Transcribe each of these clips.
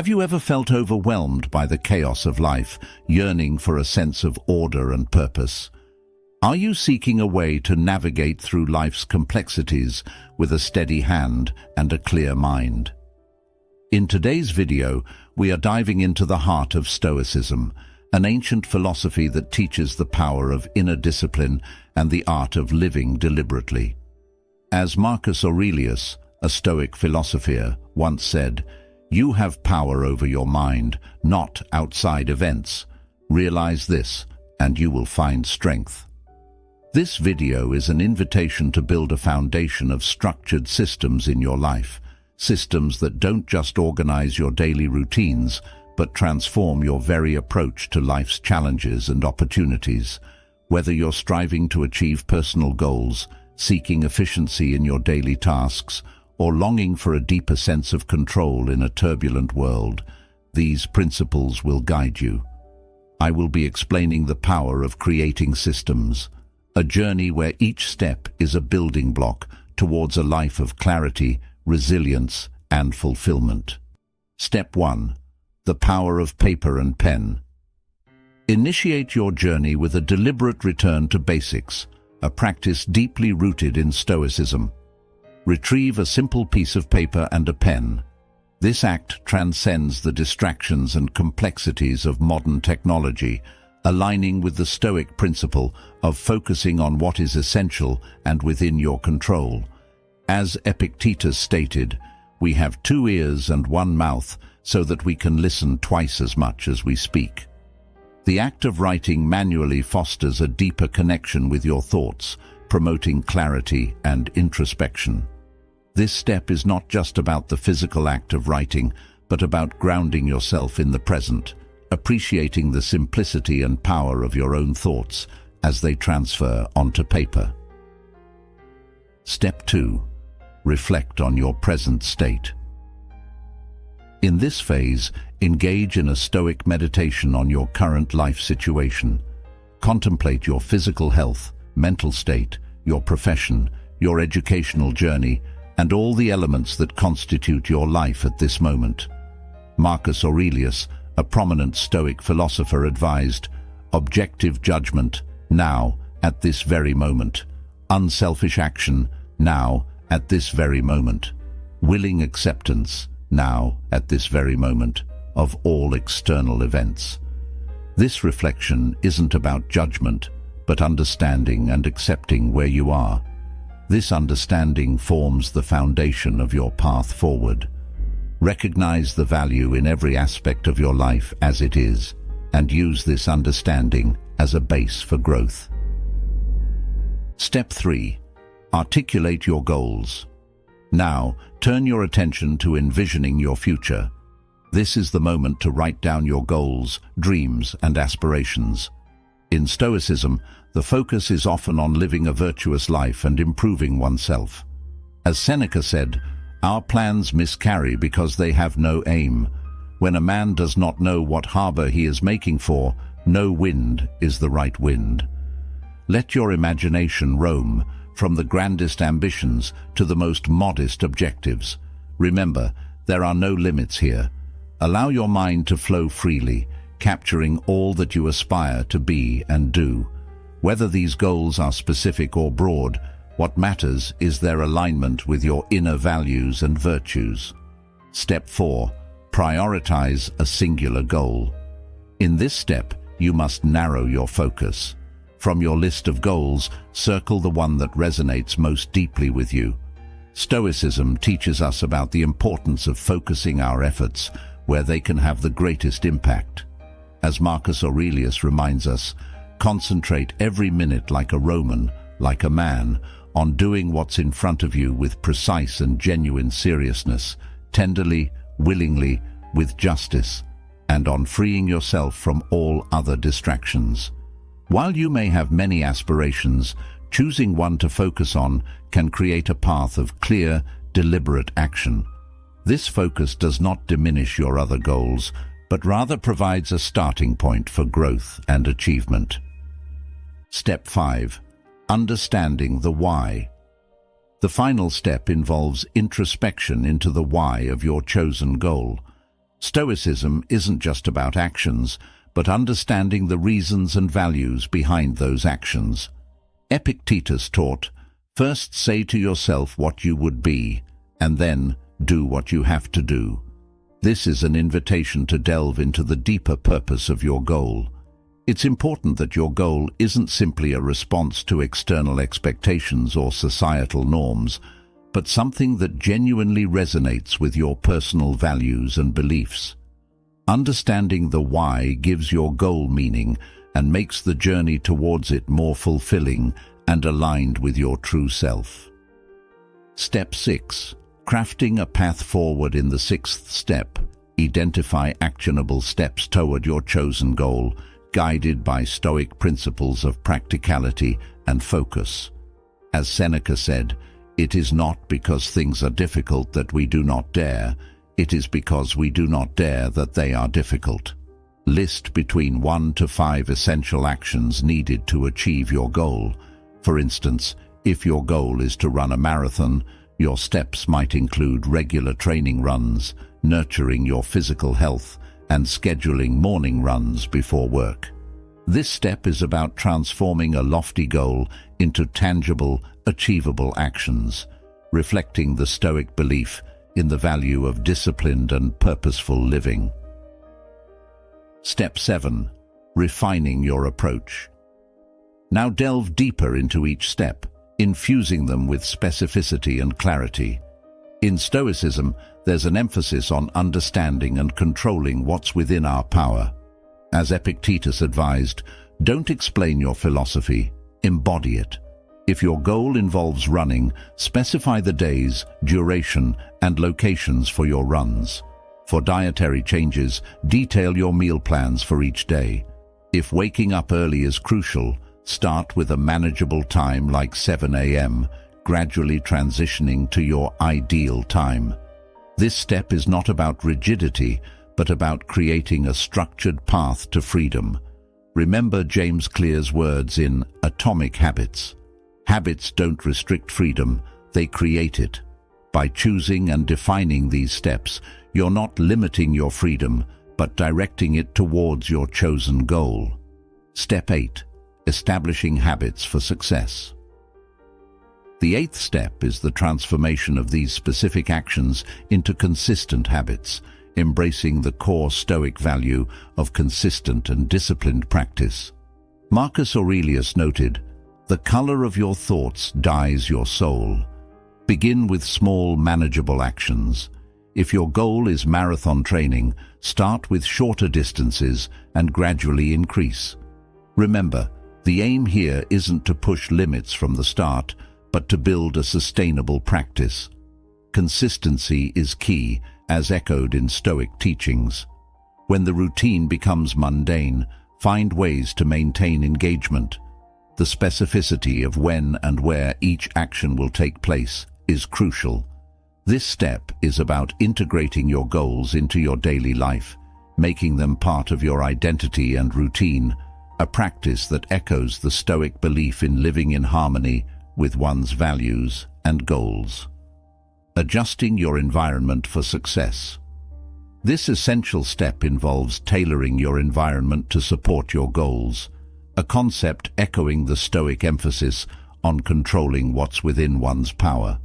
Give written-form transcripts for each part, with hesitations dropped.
Have you ever felt overwhelmed by the chaos of life, yearning for a sense of order and purpose? Are you seeking a way to navigate through life's complexities with a steady hand and a clear mind? In today's video, we are diving into the heart of Stoicism, an ancient philosophy that teaches the power of inner discipline and the art of living deliberately. As Marcus Aurelius, a Stoic philosopher, once said, "You have power over your mind, not outside events. Realize this, and you will find strength." This video is an invitation to build a foundation of structured systems in your life, systems that don't just organize your daily routines, but transform your very approach to life's challenges and opportunities. Whether you're striving to achieve personal goals, seeking efficiency in your daily tasks, or longing for a deeper sense of control in a turbulent world, these principles will guide you. I will be explaining the power of creating systems, a journey where each step is a building block towards a life of clarity, resilience, and fulfillment. Step 1. The power of paper and pen. Initiate your journey with a deliberate return to basics, a practice deeply rooted in Stoicism. Retrieve a simple piece of paper and a pen. This act transcends the distractions and complexities of modern technology, aligning with the Stoic principle of focusing on what is essential and within your control. As Epictetus stated, "We have 2 ears and 1 mouth so that we can listen twice as much as we speak." The act of writing manually fosters a deeper connection with your thoughts, promoting clarity and introspection. This step is not just about the physical act of writing, but about grounding yourself in the present, appreciating the simplicity and power of your own thoughts as they transfer onto paper. Step 2. Reflect on your present state. In this phase, engage in a Stoic meditation on your current life situation. Contemplate your physical health, mental state, your profession, your educational journey, and all the elements that constitute your life at this moment. Marcus Aurelius, a prominent Stoic philosopher, advised, "Objective judgment, now, at this very moment. Unselfish action, now, at this very moment. Willing acceptance, now, at this very moment, of all external events." This reflection isn't about judgment, but understanding and accepting where you are. This understanding forms the foundation of your path forward. Recognize the value in every aspect of your life as it is, and use this understanding as a base for growth. Step 3. Articulate your goals. Now, turn your attention to envisioning your future. This is the moment to write down your goals, dreams, and aspirations. In Stoicism, the focus is often on living a virtuous life and improving oneself. As Seneca said, "Our plans miscarry because they have no aim. When a man does not know what harbor he is making for, no wind is the right wind." Let your imagination roam, from the grandest ambitions to the most modest objectives. Remember, there are no limits here. Allow your mind to flow freely, capturing all that you aspire to be and do. Whether these goals are specific or broad, what matters is their alignment with your inner values and virtues. Step 4. Prioritize a singular goal. In this step, you must narrow your focus. From your list of goals, circle the one that resonates most deeply with you. Stoicism teaches us about the importance of focusing our efforts where they can have the greatest impact. As Marcus Aurelius reminds us, concentrate every minute like a Roman, like a man, on doing what's in front of you with precise and genuine seriousness, tenderly, willingly, with justice, and on freeing yourself from all other distractions. While you may have many aspirations, choosing one to focus on can create a path of clear, deliberate action. This focus does not diminish your other goals, but rather provides a starting point for growth and achievement. Step 5. Understanding the why. The final step involves introspection into the why of your chosen goal. Stoicism isn't just about actions, but understanding the reasons and values behind those actions. Epictetus taught, "First say to yourself what you would be, and then do what you have to do." This is an invitation to delve into the deeper purpose of your goal. It's important that your goal isn't simply a response to external expectations or societal norms, but something that genuinely resonates with your personal values and beliefs. Understanding the why gives your goal meaning and makes the journey towards it more fulfilling and aligned with your true self. Step 6. Crafting a path forward. In the sixth step, identify actionable steps toward your chosen goal, guided by Stoic principles of practicality and focus. As Seneca said, "It is not because things are difficult that we do not dare, it is because we do not dare that they are difficult." List between 1 to 5 essential actions needed to achieve your goal. For instance, if your goal is to run a marathon, your steps might include regular training runs, nurturing your physical health, and scheduling morning runs before work. This step is about transforming a lofty goal into tangible, achievable actions, reflecting the Stoic belief in the value of disciplined and purposeful living. Step 7. Refining your approach. Now delve deeper into each step, infusing them with specificity and clarity. In Stoicism, there's an emphasis on understanding and controlling what's within our power. As Epictetus advised, don't explain your philosophy, embody it. If your goal involves running, specify the days, duration, and locations for your runs. For dietary changes, detail your meal plans for each day. If waking up early is crucial, start with a manageable time like 7 a.m., gradually transitioning to your ideal time. This step is not about rigidity, but about creating a structured path to freedom. Remember James Clear's words in Atomic Habits. Habits don't restrict freedom, they create it. By choosing and defining these steps, you're not limiting your freedom, but directing it towards your chosen goal. Step 8. Establishing habits for success. The 8th step is the transformation of these specific actions into consistent habits, embracing the core Stoic value of consistent and disciplined practice. Marcus Aurelius noted, "The color of your thoughts dyes your soul." Begin with small, manageable actions. If your goal is marathon training, start with shorter distances and gradually increase. Remember, the aim here isn't to push limits from the start, but to build a sustainable practice. Consistency is key, as echoed in Stoic teachings. When the routine becomes mundane, find ways to maintain engagement. The specificity of when and where each action will take place is crucial. This step is about integrating your goals into your daily life, making them part of your identity and routine, a practice that echoes the Stoic belief in living in harmony with one's values and goals. Adjusting your environment for success. This essential step involves tailoring your environment to support your goals, a concept echoing the Stoic emphasis on controlling what's within one's power.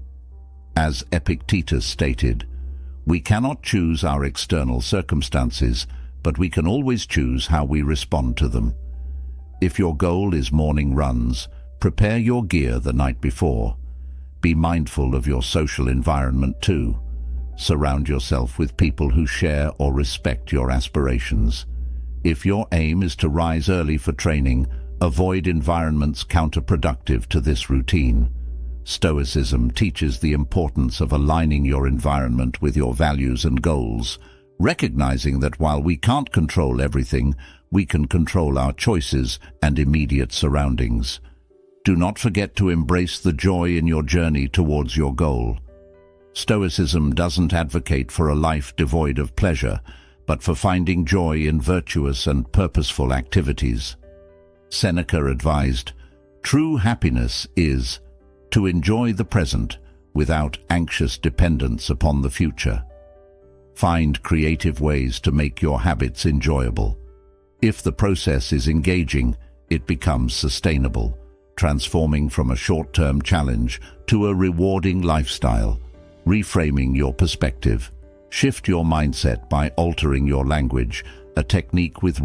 As Epictetus stated, "We cannot choose our external circumstances, but we can always choose how we respond to them." If your goal is morning runs, prepare your gear the night before. Be mindful of your social environment too. Surround yourself with people who share or respect your aspirations. If your aim is to rise early for training, avoid environments counterproductive to this routine. Stoicism teaches the importance of aligning your environment with your values and goals, recognizing that while we can't control everything, we can control our choices and immediate surroundings. Do not forget to embrace the joy in your journey towards your goal. Stoicism doesn't advocate for a life devoid of pleasure, but for finding joy in virtuous and purposeful activities. Seneca advised, "True happiness is to enjoy the present without anxious dependence upon the future." Find creative ways to make your habits enjoyable. If the process is engaging, it becomes sustainable, transforming from a short-term challenge to a rewarding lifestyle. Reframing your perspective. Shift your mindset by altering your language, a technique with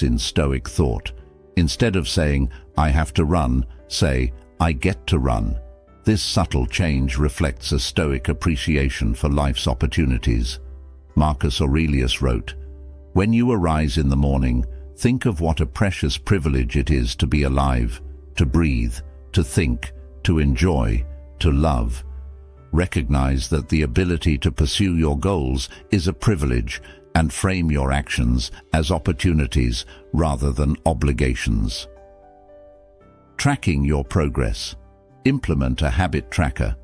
in Stoic thought. Instead of saying, "I have to run," say, "I get to run." This subtle change reflects a Stoic appreciation for life's opportunities. Marcus Aurelius wrote, "When you arise in the morning, think of what a precious privilege it is to be alive, to breathe, to think, to enjoy, to love." Recognize that the ability to pursue your goals is a privilege, and frame your actions as opportunities rather than obligations. Tracking your progress. Implement a habit tracker.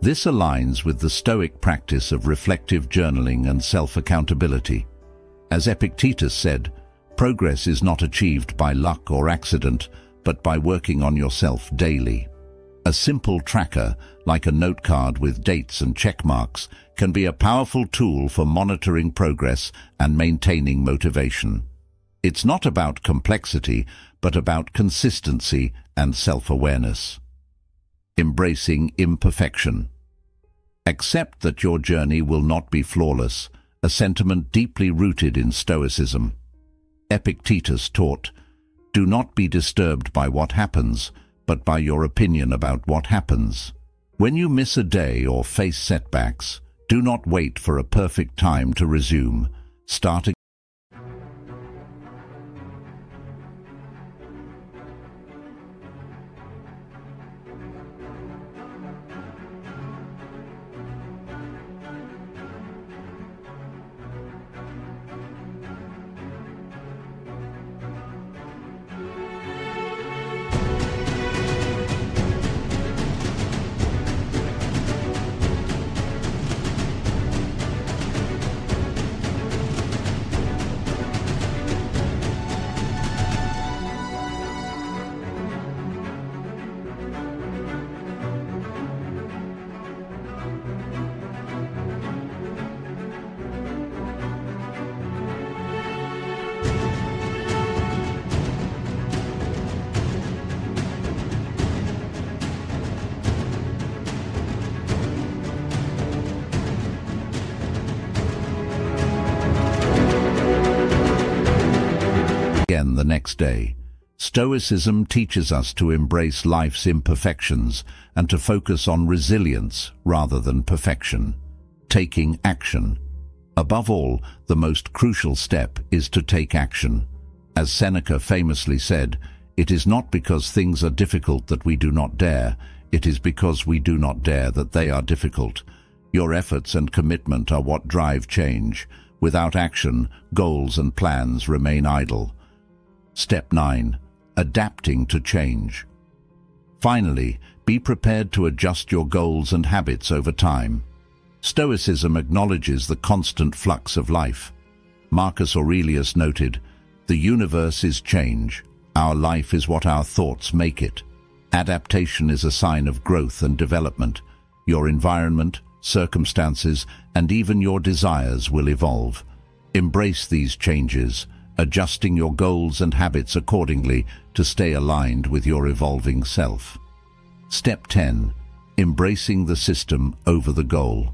This aligns with the Stoic practice of reflective journaling and self-accountability. As Epictetus said, progress is not achieved by luck or accident, but by working on yourself daily. A simple tracker, like a note card with dates and check marks, can be a powerful tool for monitoring progress and maintaining motivation. It's not about complexity, but about consistency and self-awareness. Embracing imperfection. Accept that your journey will not be flawless, a sentiment deeply rooted in Stoicism. Epictetus taught, "Do not be disturbed by what happens, but by your opinion about what happens." When you miss a day or face setbacks, do not wait for a perfect time to resume. Start again the next day. Stoicism teaches us to embrace life's imperfections and to focus on resilience rather than perfection. Taking action. Above all, the most crucial step is to take action. As Seneca famously said, "It is not because things are difficult that we do not dare, it is because we do not dare that they are difficult." Your efforts and commitment are what drive change. Without action, goals and plans remain idle. Step 9. Adapting to change. Finally, be prepared to adjust your goals and habits over time. Stoicism acknowledges the constant flux of life. Marcus Aurelius noted, "The universe is change. Our life is what our thoughts make it." Adaptation is a sign of growth and development. Your environment, circumstances, and even your desires will evolve. Embrace these changes, adjusting your goals and habits accordingly to stay aligned with your evolving self. Step 10. Embracing the system over the goal.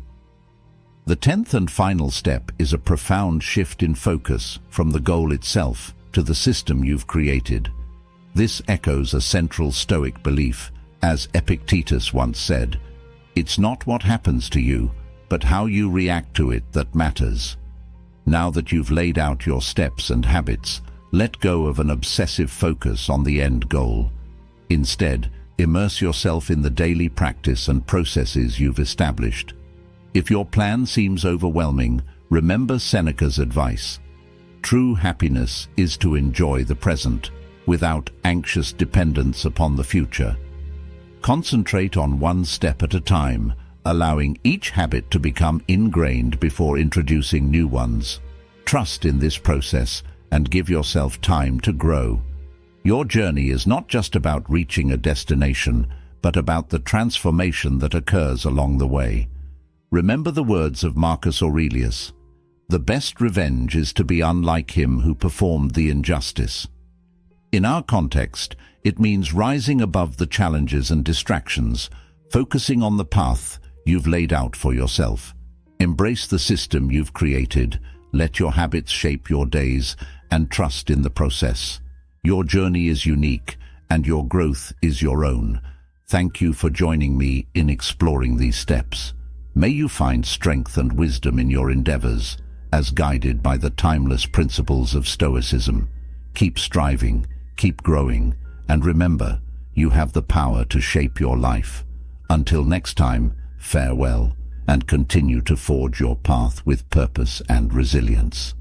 The 10th and final step is a profound shift in focus from the goal itself to the system you've created. This echoes a central Stoic belief, as Epictetus once said, "It's not what happens to you, but how you react to it that matters." Now that you've laid out your steps and habits, let go of an obsessive focus on the end goal. Instead, immerse yourself in the daily practice and processes you've established. If your plan seems overwhelming, remember Seneca's advice. True happiness is to enjoy the present, without anxious dependence upon the future. Concentrate on one step at a time, allowing each habit to become ingrained before introducing new ones. Trust in this process and give yourself time to grow. Your journey is not just about reaching a destination, but about the transformation that occurs along the way. Remember the words of Marcus Aurelius, "The best revenge is to be unlike him who performed the injustice." In our context, it means rising above the challenges and distractions, focusing on the path you've laid out for yourself. Embrace the system you've created, let your habits shape your days, and trust in the process. Your journey is unique, and your growth is your own. Thank you for joining me in exploring these steps. May you find strength and wisdom in your endeavors, as guided by the timeless principles of Stoicism. Keep striving, keep growing, and remember, you have the power to shape your life. Until next time, farewell, and continue to forge your path with purpose and resilience.